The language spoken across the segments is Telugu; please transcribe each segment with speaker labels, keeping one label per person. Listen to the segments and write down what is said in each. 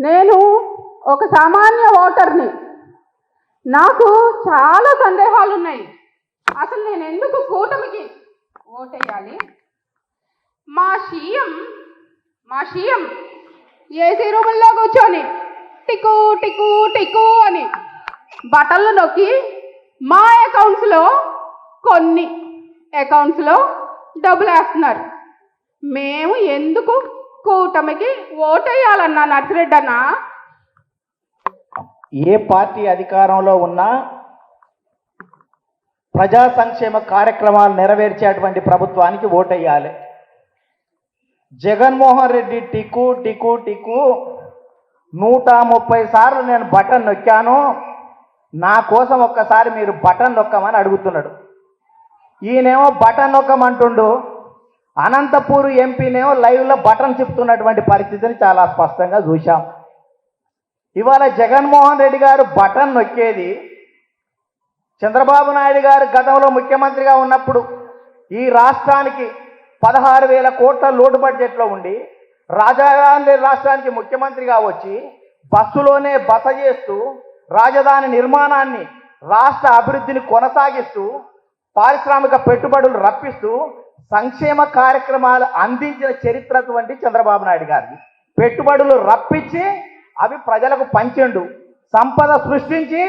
Speaker 1: నేను ఒక సామాన్య ఓటర్ని. నాకు చాలా సందేహాలు ఉన్నాయి. అసలు నేను ఎందుకు కూటమికి ఓటేయాలి? మా సీఎం ఏసీ రూముల్లో కూర్చొని టికు టికు టికు అని బటన్లు నొక్కి మా కొన్ని అకౌంట్స్లో డబ్బులు వేస్తున్నారు. మేము ఎందుకు కూటమికి ఓటేయాలన్నా నర్సిరెడ్డి అన్న?
Speaker 2: ఏ పార్టీ అధికారంలో ఉన్నా ప్రజా సంక్షేమ కార్యక్రమాలు నెరవేర్చేటువంటి ప్రభుత్వానికి ఓటేయాలి. జగన్మోహన్ రెడ్డి టికు టికు టికు 130 సార్లు నేను బటన్ నొక్కాను, నా కోసం ఒక్కసారి మీరు బటన్ నొక్కమని అడుగుతున్నాడు. ఈయనేమో బటన్ నొక్కమంటుండు, అనంతపూర్ ఎంపీనేమో లైవ్లో బటన్ చెప్తున్నటువంటి పరిస్థితిని చాలా స్పష్టంగా చూశాం. ఇవాళ జగన్మోహన్ రెడ్డి గారు బటన్ నొక్కేది చంద్రబాబు నాయుడు గారు గతంలో ముఖ్యమంత్రిగా ఉన్నప్పుడు ఈ రాష్ట్రానికి 16,000 కోట్ల లోటు బడ్జెట్లో ఉండి రాజాగాంధీ రాష్ట్రానికి ముఖ్యమంత్రిగా వచ్చి బస్సులోనే బస చేస్తూ రాజధాని నిర్మాణాన్ని, రాష్ట్ర అభివృద్ధిని కొనసాగిస్తూ పారిశ్రామిక పెట్టుబడులు రప్పిస్తూ సంక్షేమ కార్యక్రమాలు అందించిన చరిత్ర అటువంటి చంద్రబాబు నాయుడు గారిది. పెట్టుబడులు రప్పించి అవి ప్రజలకు పంచిండు, సంపద సృష్టించి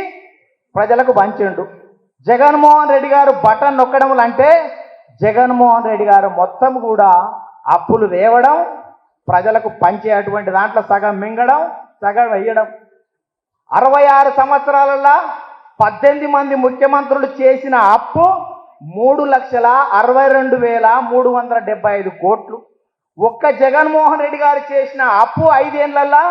Speaker 2: ప్రజలకు పంచిండు. జగన్మోహన్ రెడ్డి గారు బటన్ నొక్కడం అంటే జగన్మోహన్ రెడ్డి గారు మొత్తం కూడా అప్పులు తేవడం, ప్రజలకు పంచే అటువంటి దాంట్లో సగం మింగడం, సగం వేయడం. 66 సంవత్సరాలలో 18 మంది ముఖ్యమంత్రులు చేసిన అప్పు 3,62,375 కోట్లు. ఒక్క జగన్మోహన్ రెడ్డి గారు చేసిన అప్పు 5 ఏళ్లలో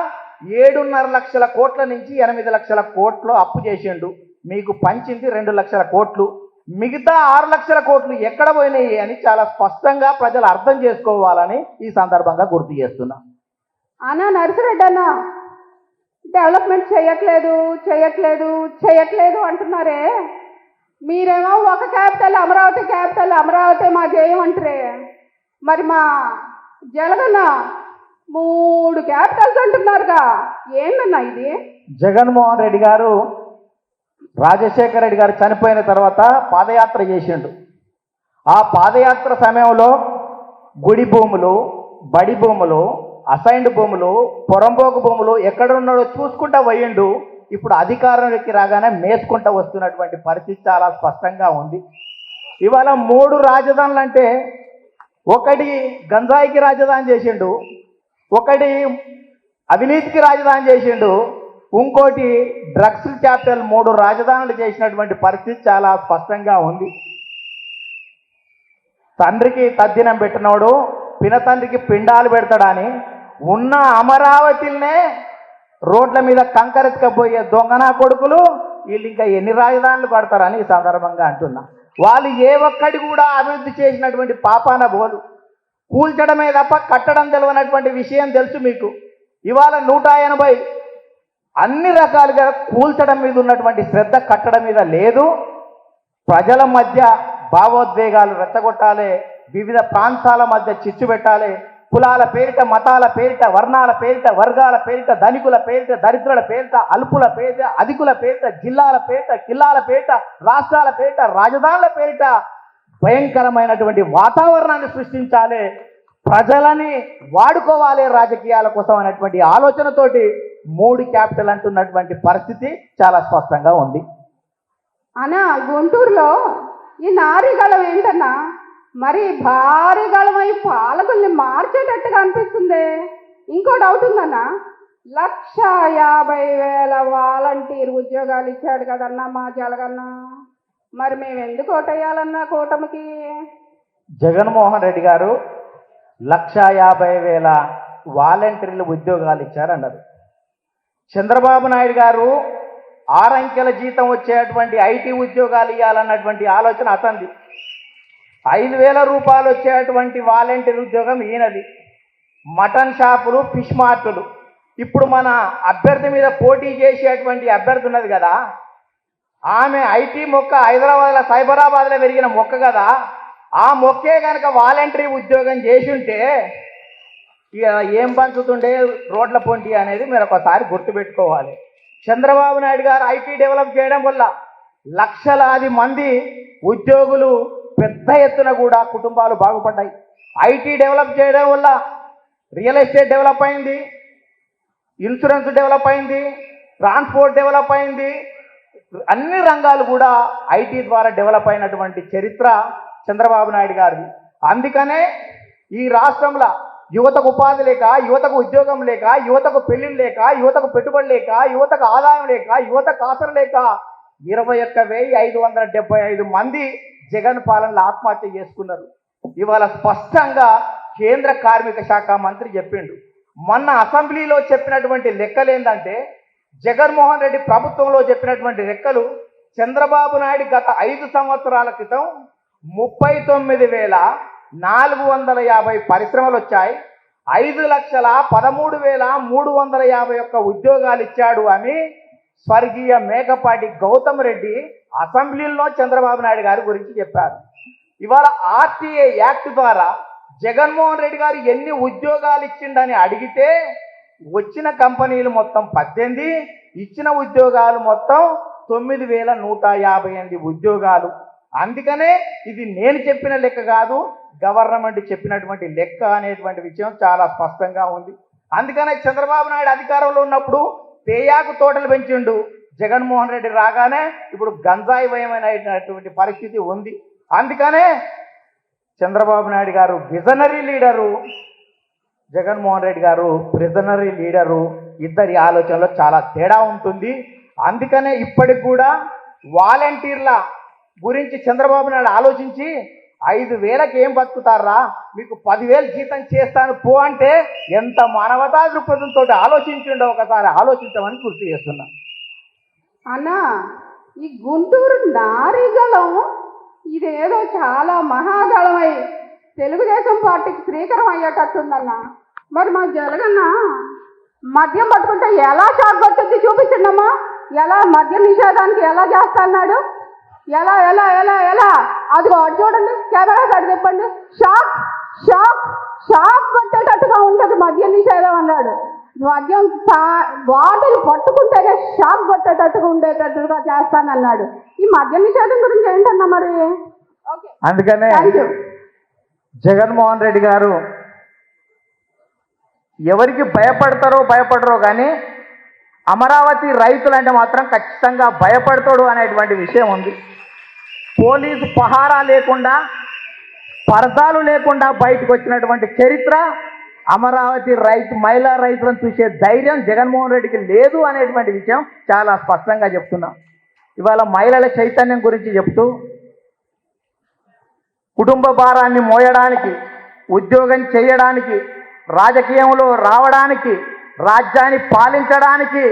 Speaker 2: 7.5 లక్షల కోట్ల నుంచి 8 లక్షల కోట్లు అప్పు చేసిండు. మీకు పంచింది 2 లక్షల కోట్లు. మిగతా 6 లక్షల కోట్లు ఎక్కడ పోయినాయి అని చాలా స్పష్టంగా ప్రజలు అర్థం చేసుకోవాలని ఈ సందర్భంగా గుర్తు చేస్తున్నా.
Speaker 1: అన్నా నర్సిరెడ్డి అన్న, డెవలప్మెంట్ చేయట్లేదు అంటున్నారే. మీరేమో ఒక క్యాపిటల్ అమరావతి మా జయం అంటారే. మరి మా జగనన్న 3 క్యాపిటల్స్ అంటున్నారుగా, ఏందన్నా ఇది?
Speaker 2: జగన్మోహన్ రెడ్డి గారు రాజశేఖర రెడ్డి గారు చనిపోయిన తర్వాత పాదయాత్ర చేసిండు. ఆ పాదయాత్ర సమయంలో గుడి భూములు, బడి భూములు, అసైన్డ్ భూములు, పొరంబోకు భూములు ఎక్కడున్నాడో చూసుకుంటా పోయిండు. ఇప్పుడు అధికారంలోకి రాగానే మేసుకుంటా వస్తున్నటువంటి పరిస్థితి చాలా స్పష్టంగా ఉంది. ఇవాళ 3 రాజధానులు అంటే, ఒకటి గంజాయికి రాజధాని చేసిండు, ఒకటి అవినీతికి రాజధాని చేసిండు, ఇంకోటి డ్రగ్స్ క్యాపిటల్. 3 రాజధానులు చేసినటువంటి పరిస్థితి చాలా స్పష్టంగా ఉంది. తండ్రికి తద్దినం పెట్టినోడు పినతండ్రికి పిండాలు పెడతాడని ఉన్న అమరావతినే రోడ్ల మీద కంకరెత్తుకపోయే దొంగనా కొడుకులు వీళ్ళు ఇంకా ఎన్ని రాజధానులు పడతారని ఈ సందర్భంగా అంటున్నా. వాళ్ళు ఏ ఒక్కటి కూడా అభివృద్ధి చేసినటువంటి పాపాన బోలు. కూల్చడమే తప్ప కట్టడం తెలియనటువంటి విషయం తెలుసు మీకు. ఇవాళ 180 అన్ని రకాలుగా కూల్చడం మీద ఉన్నటువంటి శ్రద్ధ కట్టడం మీద లేదు. ప్రజల మధ్య భావోద్వేగాలు రెచ్చగొట్టాలి, వివిధ ప్రాంతాల మధ్య చిచ్చు పెట్టాలి, కులాల పేరిట, మతాల పేరిట, వర్ణాల పేరిట, వర్గాల పేరిట, ధనికుల పేరిట, దరిద్రుల పేరిట, అల్పుల పేరిట, అధికుల పేరిట, జిల్లాల పేరిట, కిల్లాల పేరిట, రాష్ట్రాల పేరిట, రాజధానుల పేరిట భయంకరమైనటువంటి వాతావరణాన్ని సృష్టించాలి, ప్రజలని వాడుకోవాలి రాజకీయాల కోసం అనేటువంటి ఆలోచనతోటి 3 క్యాపిటల్ అంటున్నటువంటి పరిస్థితి చాలా స్పష్టంగా ఉంది.
Speaker 1: అన్నా గుంటూరులో ఈ నారీగళం ఏంటన్నా, మరి భారీ గళమై పాలకుల్ని మార్చేటట్టుగా అనిపిస్తుంది. ఇంకో డౌట్ ఉందన్నా, 1,50,000 వాలంటీర్ ఉద్యోగాలు ఇచ్చాడు కదన్నా మా జగనన్న. మరి మేము ఎందుకు ఓటేయాలన్నా కూటమికి?
Speaker 2: జగన్మోహన్ రెడ్డి గారు 1,50,000 వాలంటీర్లు ఉద్యోగాలు ఇచ్చారన్నారు. చంద్రబాబు నాయుడు గారు 6 అంకెల జీతం వచ్చేటువంటి ఐటీ ఉద్యోగాలు ఇవ్వాలన్నటువంటి ఆలోచన అతంది. 5,000 రూపాయలు వచ్చేటువంటి వాలంటీర్ ఉద్యోగం ఈయనది. మటన్ షాపులు, ఫిష్ మార్టులు. ఇప్పుడు మన అభ్యర్థి మీద పోటీ చేసేటువంటి అభ్యర్థి ఉన్నది కదా, ఆమె ఐటీ మొక్క హైదరాబాద్లో సైబరాబాద్లో పెరిగిన మొక్క కదా, ఆ మొక్కే కనుక వాలంటరీ ఉద్యోగం చేసి ఉంటే ఇక ఏం పంచుతుండే రోడ్ల పొంటి అనేది మీరు ఒకసారి గుర్తుపెట్టుకోవాలి. చంద్రబాబు నాయుడు గారు ఐటీ డెవలప్ చేయడం వల్ల లక్షలాది మంది ఉద్యోగులు పెద్ద ఎత్తున కూడా కుటుంబాలు బాగుపడ్డాయి. ఐటీ డెవలప్ చేయడం వల్ల రియల్ ఎస్టేట్ డెవలప్ అయింది, ఇన్సూరెన్స్ డెవలప్ అయింది, ట్రాన్స్పోర్ట్ డెవలప్ అయింది. అన్ని రంగాలు కూడా ఐటీ ద్వారా డెవలప్ అయినటువంటి చరిత్ర చంద్రబాబు నాయుడు గారిది. అందుకనే ఈ రాష్ట్రంలో యువతకు ఉపాధి లేక, యువతకు ఉద్యోగం లేక, యువతకు పెళ్లిళ్ళు లేక, యువతకు పెట్టుబడి లేక, యువతకు ఆదాయం లేక, యువతకు ఆసర లేక 21,575 మంది జగన్ పాలనలో ఆత్మహత్య చేసుకున్నారు. ఇవాళ స్పష్టంగా కేంద్ర కార్మిక శాఖ మంత్రి చెప్పిండు. మొన్న అసెంబ్లీలో చెప్పినటువంటి లెక్కలు ఏంటంటే, జగన్మోహన్ రెడ్డి ప్రభుత్వంలో చెప్పినటువంటి లెక్కలు చంద్రబాబు నాయుడు గత 5 సంవత్సరాల క్రితం 39,450 పరిశ్రమలు వచ్చాయి, 5,13,351 ఉద్యోగాలు ఇచ్చాడు అని స్వర్గీయ మేకపాటి గౌతమ్ రెడ్డి అసెంబ్లీలో చంద్రబాబు నాయుడు గారి గురించి చెప్పారు. ఇవాళ ఆర్టీఏ యాక్ట్ ద్వారా జగన్మోహన్ రెడ్డి గారు ఎన్ని ఉద్యోగాలు ఇచ్చిండని అడిగితే వచ్చిన కంపెనీలు మొత్తం 18, ఇచ్చిన ఉద్యోగాలు మొత్తం 9,158 ఉద్యోగాలు. అందుకనే ఇది నేను చెప్పిన లెక్క కాదు, గవర్నమెంట్ చెప్పినటువంటి లెక్క అనేటువంటి విషయం చాలా స్పష్టంగా ఉంది. అందుకనే చంద్రబాబు నాయుడు అధికారంలో ఉన్నప్పుడు తేయాకు తోటలు పెంచిండు, జగన్మోహన్ రెడ్డి రాగానే ఇప్పుడు గంజాయి భయమైనటువంటి పరిస్థితి ఉంది. అందుకనే చంద్రబాబు నాయుడు గారు విజనరీ లీడరు, జగన్మోహన్ రెడ్డి గారు ప్రిజనరీ లీడరు. ఇద్దరి ఆలోచనలో చాలా తేడా ఉంటుంది. అందుకనే ఇప్పటికి కూడా వాలంటీర్ల గురించి చంద్రబాబు నాయుడు ఆలోచించి 5,000కి ఏం బతుకుతారా, మీకు 10,000 జీతం చేస్తాను పో అంటే ఎంత మానవతా దృక్పథంతో ఆలోచించిండో ఒకసారి ఆలోచించమని గుర్తు చేస్తున్నా.
Speaker 1: అన్నా, ఈ గుంటూరు నారీగళం ఇదేదో చాలా మహాదళమై తెలుగుదేశం పార్టీకి శ్రీకరం అయ్యేటట్టుందన్నా. మరి మా జగనన్న మద్యం పట్టుకుంటే ఎలా షాక్ కొట్టింది చూపించండమ్మా. ఎలా మద్య నిషేధానికి ఎలా చేస్తాడు, ఎలా ఎలా ఎలా ఎలా అది అటు చూడండి, కెమెరా అటు చెప్పండి. షాక్ షాక్ షాక్ కొట్టేటట్టుగా ఉంటుంది మద్య నిషేధం అన్నాడు. మద్యం బాటిల్ పట్టుకుంటేనే షాక్ కొట్టేటట్టుగా ఉండేటట్టుగా చేస్తానన్నాడు. ఈ మద్య నిషేధం గురించి ఏంటన్నా మరి?
Speaker 2: అందుకనే జగన్మోహన్ రెడ్డి గారు ఎవరికి భయపడరో కానీ అమరావతి రైతులంటే మాత్రం ఖచ్చితంగా భయపడతాడు అనేటువంటి విషయం ఉంది. పోలీసు పహారా లేకుండా, పరదాలు లేకుండా బయటకు వచ్చినటువంటి చరిత్ర అమరావతి మహిళా రైతులను చూసే ధైర్యం జగన్మోహన్ రెడ్డికి లేదు అనేటువంటి విషయం చాలా స్పష్టంగా చెప్తున్నాం. ఇవాళ మహిళల చైతన్యం గురించి చెప్తూ కుటుంబ భారాన్ని మోయడానికి, ఉద్యోగం చేయడానికి, రాజకీయంలో రావడానికి, రాజ్యాన్ని పాలించడానికి,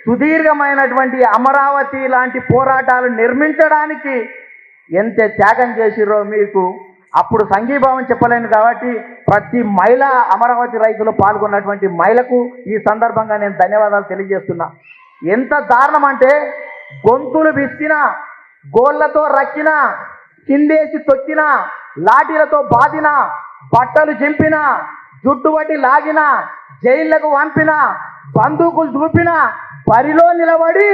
Speaker 2: సుదీర్ఘమైనటువంటి అమరావతి లాంటి పోరాటాలు నిర్మించడానికి ఎంత త్యాగం చేసిరో మీకు అప్పుడు సంఘీభావం చెప్పలేను. కాబట్టి ప్రతి మహిళ, అమరావతి రైతులు పాల్గొన్నటువంటి మహిళకు ఈ సందర్భంగా నేను ధన్యవాదాలు తెలియజేస్తున్నా. ఎంత దారుణం అంటే గొంతులు విసికినా, గోళ్లతో రక్కినా, కిందేసి తొక్కినా, లాఠీలతో బాధినా, బట్టలు చింపినా, జుట్టు పట్టి లాగినా, జైళ్లకు పంపినా, బందూకులు చూపినా, బరిలో నిలబడి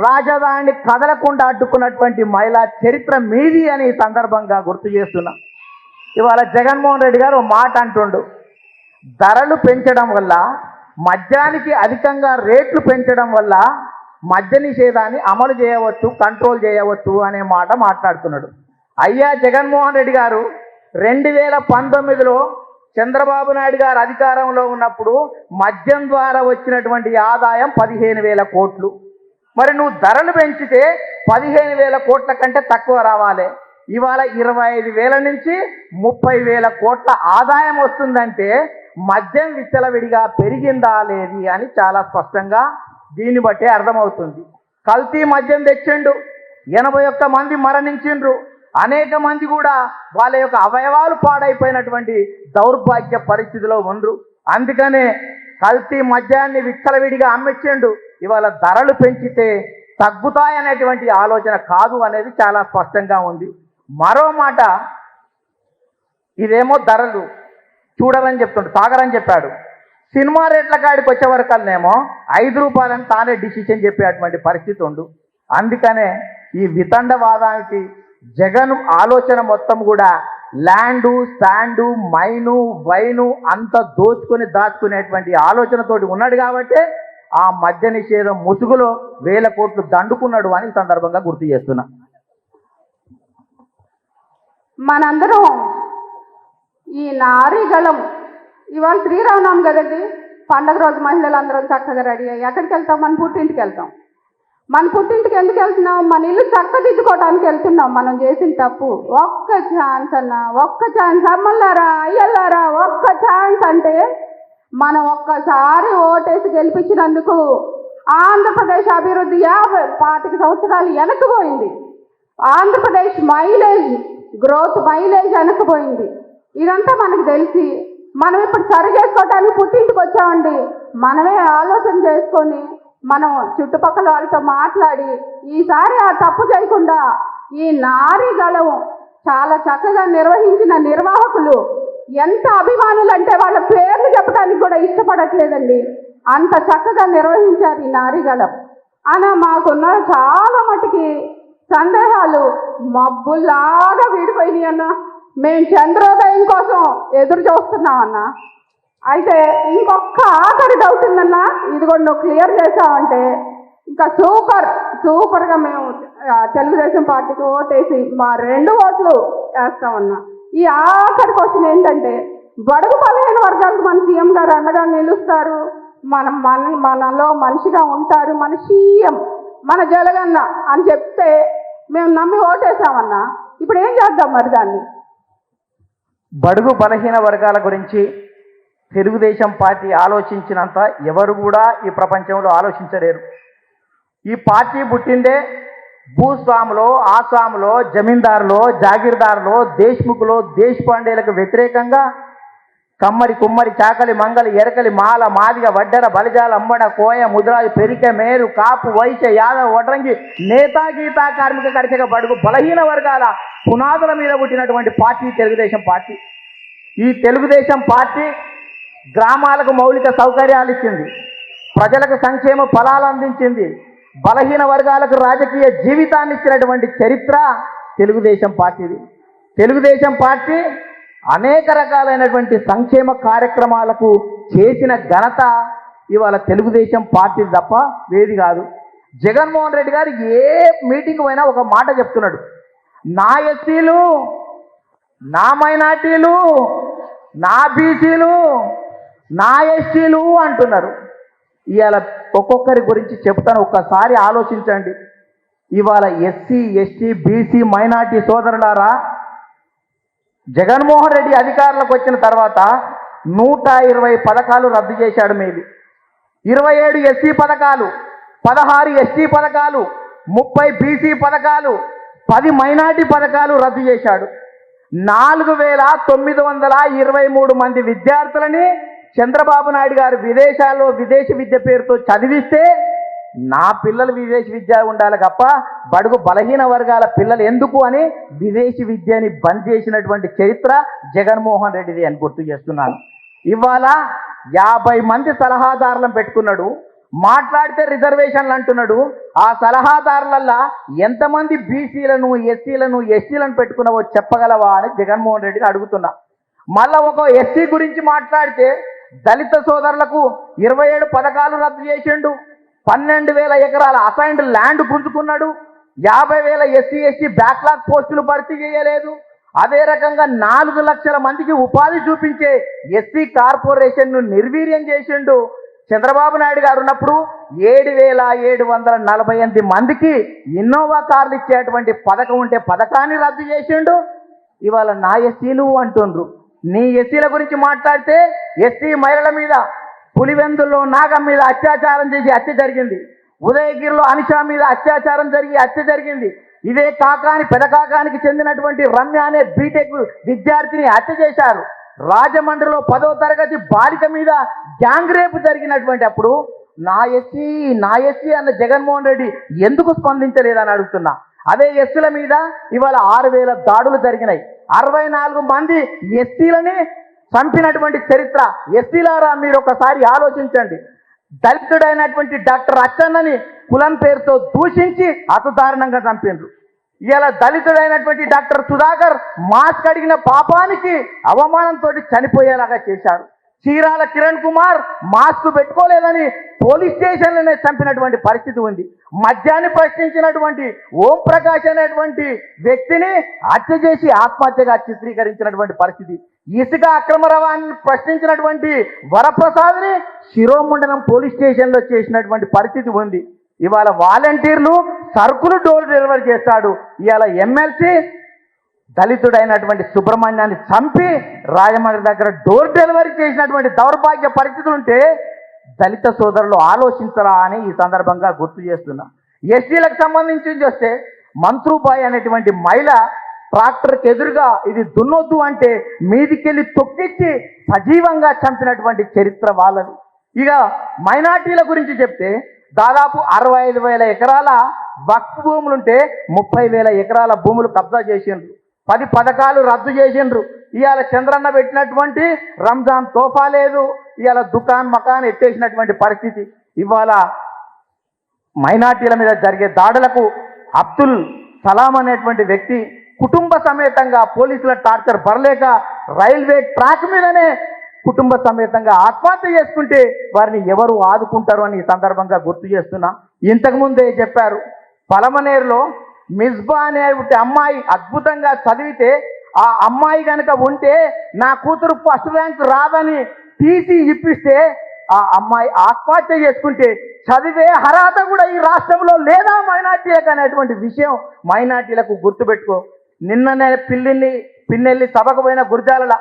Speaker 2: రాజధానిని కదలకుండా అడ్డుకున్నటువంటి మహిళా చరిత్ర మీది అని ఈ సందర్భంగా గుర్తు చేస్తున్నా. ఇవాళ జగన్మోహన్ రెడ్డి గారు మాట అంటుండు, ధరలు పెంచడం వల్ల, మద్యానికి అధికంగా రేట్లు పెంచడం వల్ల మద్య నిషేధాన్ని అమలు చేయవచ్చు, కంట్రోల్ చేయవచ్చు అనే మాట మాట్లాడుతున్నాడు. అయ్యా జగన్మోహన్ రెడ్డి గారు 2019లో చంద్రబాబు నాయుడు గారు అధికారంలో ఉన్నప్పుడు మద్యం ద్వారా వచ్చినటువంటి ఆదాయం 15,000 కోట్లు. మరి నువ్వు ధరలు పెంచితే 15,000 కోట్ల కంటే తక్కువ రావాలి. ఇవాళ 25,000 నుంచి 30,000 కోట్ల ఆదాయం వస్తుందంటే మద్యం విచ్చలవిడిగా పెరిగిందా లేదు అని చాలా స్పష్టంగా దీన్ని బట్టే అర్థమవుతుంది. కల్తీ మద్యం తెచ్చిండు, 81 మంది మరణించిండ్రు, అనేక మంది కూడా వాళ్ళ యొక్క అవయవాలు పాడైపోయినటువంటి దౌర్భాగ్య పరిస్థితిలో ఉండ్రు. అందుకనే కల్తీ మద్యాన్ని విచ్చలవిడిగా అమ్మించిండు. ఇవాళ ధరలు పెంచితే తగ్గుతాయనేటువంటి ఆలోచన కాదు అనేది చాలా స్పష్టంగా ఉంది. మరో మాట, ఇదేమో ధరలు చూడాలని చెప్తుండు, తాగరని చెప్పాడు. సినిమా రేట్ల కాడికి వచ్చే వరకల్నేమో 5 రూపాయలని తానే డిసిషన్ చెప్పేటువంటి పరిస్థితి ఉండు. అందుకనే ఈ వితండవాదానికి జగన్ ఆలోచన మొత్తం కూడా ల్యాండు, శాండు, మైను, వైను అంత దాచుకునేటువంటి ఆలోచనతోటి ఉన్నాడు కాబట్టి ఆ మద్య నిషేధం ముసుగులో 1000 కోట్లు దండుకున్నాడు అని ఈ సందర్భంగా గుర్తు చేస్తున్నా.
Speaker 1: మనందరం ఈ నారీగళం ఇవాళ శ్రీరామనవమి కదండి, పండగ రోజు మహిళలందరం చక్కగా రెడీ అయ్యి ఎక్కడికి వెళ్తాం? మన పుట్టింటికి వెళ్తాం. మన పుట్టింటికి ఎందుకు వెళ్తున్నాం? మన ఇల్లు చక్కదిద్దుకోవడానికి వెళ్తున్నాం. మనం చేసిన తప్పు ఒక్క ఛాన్స్ అన్న, ఒక్క ఛాన్స్ అమ్మలారా అయ్యల్లారా, ఒక్క ఛాన్స్ అంటే మనం ఒక్కసారి ఓటేసి గెలిపించినందుకు ఆంధ్రప్రదేశ్ అభివృద్ధి 25 సంవత్సరాలు వెనక్కిపోయింది. ఆంధ్రప్రదేశ్ గ్రోత్ మైలేజ్ వెనక్కిపోయింది. ఇదంతా మనకు తెలిసి మనం ఇప్పుడు సరి చేసుకోవడానికి పుట్టింటికి వచ్చామండి. మనమే ఆలోచన చేసుకొని మనం చుట్టుపక్కల వాళ్ళతో మాట్లాడి ఈసారి ఆ తప్పు చేయకుండా ఈ నారీగళం చాలా చక్కగా నిర్వహించిన నిర్వాహకులు ఎంత అభిమానులు అంటే వాళ్ళ పేర్లు చెప్పడానికి కూడా ఇష్టపడట్లేదండి. అంత చక్కగా నిర్వహించారు ఈ నారీగళం. అన్న మాకున్న చాలా మటుకి సందేహాలు మబ్బుల్లాగా వీడిపోయినాయి అన్న. మేము చంద్రోదయం కోసం ఎదురు చూస్తున్నాం అన్న. అయితే ఇంకొక ఆఖరి డౌట్ ఉందన్న, ఇది కూడా నువ్వు క్లియర్ చేసావంటే ఇంకా సూపర్గా మేము తెలుగుదేశం పార్టీకి ఓటేసి మా 2 ఓట్లు వేస్తామన్నా. ఈ ఆఖరి క్వశ్చన్ ఏంటంటే, బడుగు బలహీన వర్గాలకు మన సీఎం గారు అండగా నిలుస్తారు, మనలో మనిషిగా ఉంటారు, మన సీఎం మన జగనన్న అని చెప్తే మేము నమ్మి ఓటేసామన్నా. ఇప్పుడు ఏం చేద్దాం మరి దాన్ని?
Speaker 2: బడుగు బలహీన వర్గాల గురించి తెలుగుదేశం పార్టీ ఆలోచించినంత ఎవరు కూడా ఈ ప్రపంచంలో ఆలోచించలేరు. ఈ పార్టీ పుట్టిందే భూస్వాములో, ఆసాములో, జమీందారులో, జాగీర్దారులో, దేశ్ముఖులో, దేశపాండేలకు వ్యతిరేకంగా కమ్మరి, కుమ్మరి, చాకలి, మంగలి, ఎరకలి, మాల, మాదిగ, వడ్డెర, బలిజాల, అంబడ, కోయ, ముద్రాజు, పెరిక, మేరు, కాపు, వైశ్య, యాదవ్, వడ్రంగి, నేతా, గీతా, కార్మిక, కర్షక, బడుగు బలహీన వర్గాల పునాదుల మీద పుట్టినటువంటి పార్టీ తెలుగుదేశం పార్టీ. ఈ తెలుగుదేశం పార్టీ గ్రామాలకు మౌలిక సౌకర్యాలు ఇచ్చింది, ప్రజలకు సంక్షేమ ఫలాలు అందించింది, బలహీన వర్గాలకు రాజకీయ జీవితాన్ని ఇచ్చినటువంటి చరిత్ర తెలుగుదేశం పార్టీది. తెలుగుదేశం పార్టీ అనేక రకాలైనటువంటి సంక్షేమ కార్యక్రమాలకు చేసిన ఘనత ఇవాళ తెలుగుదేశం పార్టీ తప్ప వేది కాదు. జగన్మోహన్ రెడ్డి గారు ఏ మీటింగ్ పోయినా ఒక మాట చెప్తున్నాడు, నా ఎస్సీలు, నా మైనార్టీలు, నా బీసీలు, నా ఎస్టీలు అంటున్నారు. ఇవాళ ఒక్కొక్కరి గురించి చెప్తాను, ఒక్కసారి ఆలోచించండి. ఇవాళ ఎస్సీ, ఎస్టీ, బీసీ, మైనార్టీ సోదరులారా, జగన్మోహన్ రెడ్డి అధికారంలోకి వచ్చిన తర్వాత 120 పథకాలు రద్దు చేశాడు. మీది 27 ఎస్సీ పథకాలు, 16 ఎస్టీ పథకాలు, 30 బీసీ పథకాలు, 10 మైనార్టీ పథకాలు రద్దు చేశాడు. 4923 మంది విద్యార్థులని చంద్రబాబు నాయుడు గారు విదేశాల్లో విదేశీ విద్య పేరుతో చదివిస్తే నా పిల్లలు విదేశీ విద్య ఉండాలి తప్ప బడుగు బలహీన వర్గాల పిల్లలు ఎందుకు అని విదేశీ విద్యని బంద్ చేసినటువంటి చరిత్ర జగన్మోహన్ రెడ్డిది అని గుర్తు చేస్తున్నాను. ఇవాళ 50 మంది సలహాదారులను పెట్టుకున్నాడు, మాట్లాడితే రిజర్వేషన్లు అంటున్నాడు. ఆ సలహాదారులల్లా ఎంతమంది బీసీలను, ఎస్సీలను, ఎస్టీలను పెట్టుకున్నావో చెప్పగలవా అని జగన్మోహన్ రెడ్డిని అడుగుతున్నా. మళ్ళా ఒక ఎస్సీ గురించి మాట్లాడితే దళిత సోదరులకు 27 పథకాలు రద్దు చేసిండు, 12,000 ఎకరాల అసైన్డ్ ల్యాండ్ గుంజుకున్నాడు, 50,000 ఎస్సీ ఎస్టీ బ్యాక్లాగ్ పోస్టులు భర్తీ చేయలేదు. అదే రకంగా 4 లక్షల మందికి ఉపాధి చూపించే ఎస్సీ కార్పొరేషన్ను నిర్వీర్యం చేసిండు. చంద్రబాబు నాయుడు గారు ఉన్నప్పుడు 7,748 మందికి ఇన్నోవా కార్లు ఇచ్చేటువంటి పథకం ఉంటే పథకాన్ని రద్దు చేసిండు. ఇవాళ నా ఎస్సీలు అంటుండ్రు. నీ ఎస్సీల గురించి మాట్లాడితే ఎస్సీ మహిళల మీద పులివెందుల్లో నాగం మీద అత్యాచారం చేసి హత్య జరిగింది, ఉదయగిరిలో అనిషా మీద అత్యాచారం జరిగి హత్య జరిగింది. ఇదే కాకాని పెదకాకానికి చెందినటువంటి రమ్య అనే బీటెక్ విద్యార్థిని హత్య చేశారు. రాజమండ్రిలో 10వ తరగతి బాలిక మీద గ్యాంగ్ రేపు జరిగినటువంటి అప్పుడు నా ఎస్సీ అన్న జగన్మోహన్ రెడ్డి ఎందుకు స్పందించలేదని అడుగుతున్నా. అదే ఎస్సీల మీద ఇవాళ 6,000 దాడులు జరిగినాయి. 64 మంది ఎస్సీలని చంపినటువంటి చరిత్ర. ఎస్సీలారా మీరు ఒకసారి ఆలోచించండి. దళితుడైనటువంటి డాక్టర్ అచ్చన్నని కులం పేరుతో దూషించి అతుదారుణంగా చంపిండ్రు. ఇలా దళితుడైనటువంటి డాక్టర్ సుధాకర్ మాస్క్ అడిగిన పాపానికి అవమానంతో చనిపోయేలాగా చేశారు. చీరాల కిరణ్ కుమార్ మాస్క్ పెట్టుకోలేదని పోలీస్ స్టేషన్లోనే చంపినటువంటి పరిస్థితి ఉంది. మద్యాన్ని ప్రశ్నించినటువంటి ఓం ప్రకాష్ అనేటువంటి వ్యక్తిని హత్య చేసి ఆత్మహత్యగా చిత్రీకరించినటువంటి పరిస్థితి. ఇసుక అక్రమ రవాణాన్ని ప్రశ్నించినటువంటి వరప్రసాద్ని శిరోముండనం పోలీస్ స్టేషన్లో చేసినటువంటి పరిస్థితి ఉంది. ఇవాళ వాలంటీర్లు సరుకులు డోర్ డెలివరీ చేస్తాడు. ఇవాళ ఎమ్మెల్సీ దళితుడైనటువంటి సుబ్రహ్మణ్యాన్ని చంపి రాజమండ్రి దగ్గర డోర్ డెలివరీ చేసినటువంటి దౌర్భాగ్య పరిస్థితులు ఉంటే దళిత సోదరులు ఆలోచించరా అని ఈ సందర్భంగా గుర్తు చేస్తున్నా. ఎస్సీలకు సంబంధించి చూస్తే మంత్రుబాయి అనేటువంటి మహిళ ట్రాక్టర్కి ఎదురుగా ఇది దున్నొద్దు అంటే మీదికెళ్ళి తొక్కిచ్చి సజీవంగా చంపినటువంటి చరిత్ర వాళ్ళది. ఇక మైనార్టీల గురించి చెప్తే దాదాపు 65,000 ఎకరాల వక్ఫ్ భూములుంటే 30,000 ఎకరాల భూములు కబ్జా చేసిండ్రు. 10 పథకాలు రద్దు చేసిండ్రు. ఇవాళ చంద్రన్న పెట్టినటువంటి రంజాన్ తోఫా లేదు. ఇవాళ దుకాన్ మకాన్ ఎత్తేసినటువంటి పరిస్థితి. ఇవాళ మైనార్టీల మీద జరిగే దాడులకు అబ్దుల్ సలాం అనేటువంటి వ్యక్తి కుటుంబ సమేతంగా పోలీసుల టార్చర్ పడలేక రైల్వే ట్రాక్ మీదనే కుటుంబ సమేతంగా ఆత్మహత్య చేసుకుంటే వారిని ఎవరు ఆదుకుంటారు అని ఈ సందర్భంగా గుర్తు చేస్తున్నా. ఇంతకుముందే చెప్పారు, పలమనేరులో మిస్బా అనే అమ్మాయి అద్భుతంగా చదివితే ఆ అమ్మాయి కనుక ఉంటే నా కూతురు ఫస్ట్ ర్యాంక్ రాదని టీసీ ఇప్పిస్తే ఆ అమ్మాయి ఆత్మహత్య చేసుకుంటే చదివే అర్హత కూడా ఈ రాష్ట్రంలో లేదా మైనార్టీలకు అనేటువంటి విషయం మైనార్టీలకు గుర్తుపెట్టుకో. నిన్ననే పిన్నెల్లి సభకు పోయిన గురజాల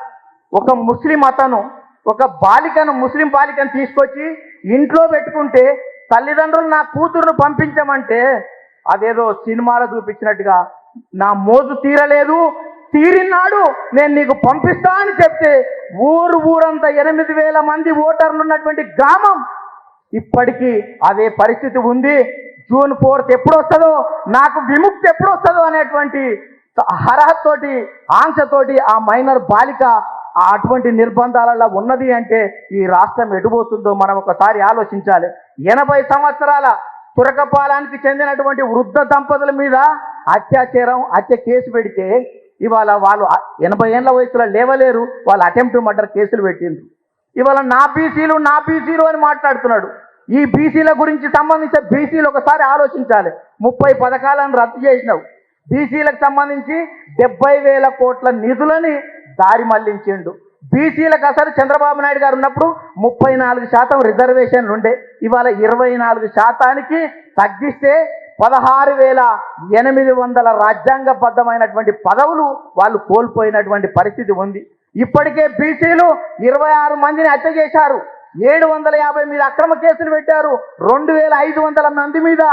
Speaker 2: ఒక ముస్లిం అతను ఒక బాలికను ముస్లిం బాలికను తీసుకొచ్చి ఇంట్లో పెట్టుకుంటే తల్లిదండ్రులు నా కూతురును పంపించమంటే అదేదో సినిమాలో చూపించినట్టుగా నా మోజు తీరలేదు, తీరినాడు నేను నీకు పంపిస్తా అని చెప్తే ఊరంతా 8,000 మంది ఓటర్లు ఉన్నటువంటి గ్రామం ఇప్పటికీ అదే పరిస్థితి ఉంది. జూన్ 4th ఎప్పుడు వస్తుందో, నాకు విముక్తి ఎప్పుడు వస్తుందో అనేటువంటి అర్హతతోటి ఆంక్షతోటి ఆ మైనర్ బాలిక అటువంటి నిర్బంధాలలో ఉన్నది అంటే ఈ రాష్ట్రం ఎటుపోతుందో మనం ఒకసారి ఆలోచించాలి. 80 సంవత్సరాల తురకపాలానికి చెందినటువంటి వృద్ధ దంపతుల మీద హత్య కేసు పెడితే ఇవాళ వాళ్ళు 80 ఏళ్ల వయసులో లేవలేరు, వాళ్ళు అటెంప్ట్ మర్డర్ కేసులు పెట్టిండ్రు. ఇవాళ నా బీసీలు అని మాట్లాడుతున్నాడు. ఈ బీసీల గురించి సంబంధించిన బీసీలు ఒకసారి ఆలోచించాలి. 30 పథకాలను రద్దు చేసినావు. బీసీలకు సంబంధించి 70,000 కోట్ల నిధులని దారి మళ్లించిండు. బీసీలకు అసలు చంద్రబాబు నాయుడు గారు ఉన్నప్పుడు 34% రిజర్వేషన్లు ఉండే, ఇవాళ 24% తగ్గిస్తే 16,800 రాజ్యాంగబద్ధమైనటువంటి పదవులు వాళ్ళు కోల్పోయినటువంటి పరిస్థితి ఉంది. ఇప్పటికే బీసీలు 26 మందిని హత్య చేశారు, 750 మీద అక్రమ కేసులు పెట్టారు, 2,500 మంది మీద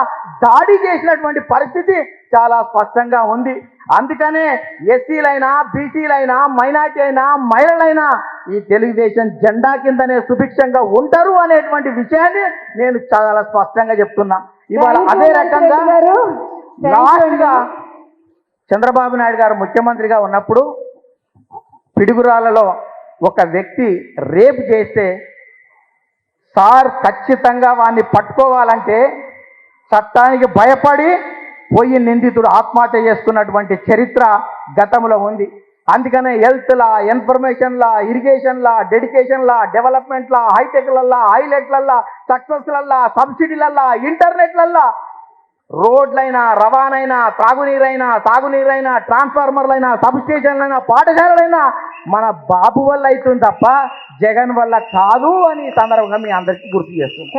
Speaker 2: దాడి చేసినటువంటి పరిస్థితి చాలా స్పష్టంగా ఉంది. అందుకనే ఎస్సీలైనా బీసీలైనా మైనార్టీ అయినా మహిళలైనా ఈ తెలుగుదేశం జెండా కిందనే సుభిక్షంగా ఉంటారు అనేటువంటి విషయాన్ని నేను చాలా స్పష్టంగా చెప్తున్నా. ఇవాళ అదే రకంగా లాస్ట్గా చంద్రబాబు నాయుడు గారు ముఖ్యమంత్రిగా ఉన్నప్పుడు పిడుగురాలలో ఒక వ్యక్తి రేపు చేస్తే సార్ ఖచ్చితంగా వాడిని పట్టుకోవాలంటే చట్టానికి భయపడి పోయి నిందితుడు ఆత్మహత్య చేసుకున్నటువంటి చరిత్ర గతంలో ఉంది. అందుకనే హెల్త్లా, ఇన్ఫర్మేషన్లా, ఇరిగేషన్లా, డెడికేషన్లా, డెవలప్మెంట్లా, హైటెక్లల్లా, హైలైట్లల్లా, సక్సెస్లల్లా, సబ్సిడీలల్లా, ఇంటర్నెట్లల్లా, రోడ్లైనా, రవాణైనా, తాగునీరైనా, సాగునీరైనా, ట్రాన్స్ఫార్మర్లైనా, సబ్స్టేషన్లైనా, పాఠశాలలైనా మన బాబు వల్ల అవుతుంది తప్ప జగన్ వల్ల కాదు అని సందర్భంగా మీ అందరికీ గుర్తు చేస్తుంది.